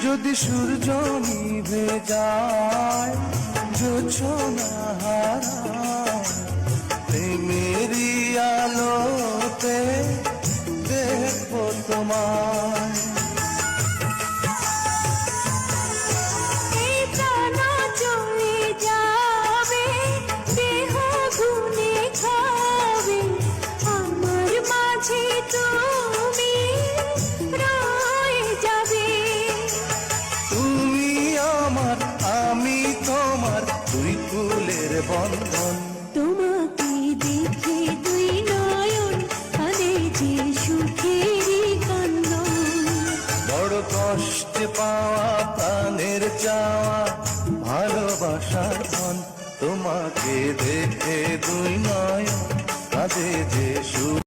যদি সূর্য নিভে যায়, জোছনা হারায়, প্রেমেরই আলোতে দেখবো তোমায়। আমি তোমার দুই ফুলের বন্ধন। তোমাকে দেখে দুই নয়ন কাঁদে যে সুখেরই কান্দন। বড় কষ্টে পাওয়া প্রাণের চাওয়া ভালোবাসার ধন। তোমাকে দেখে দুই নয়ন কাঁদে যে সুখ।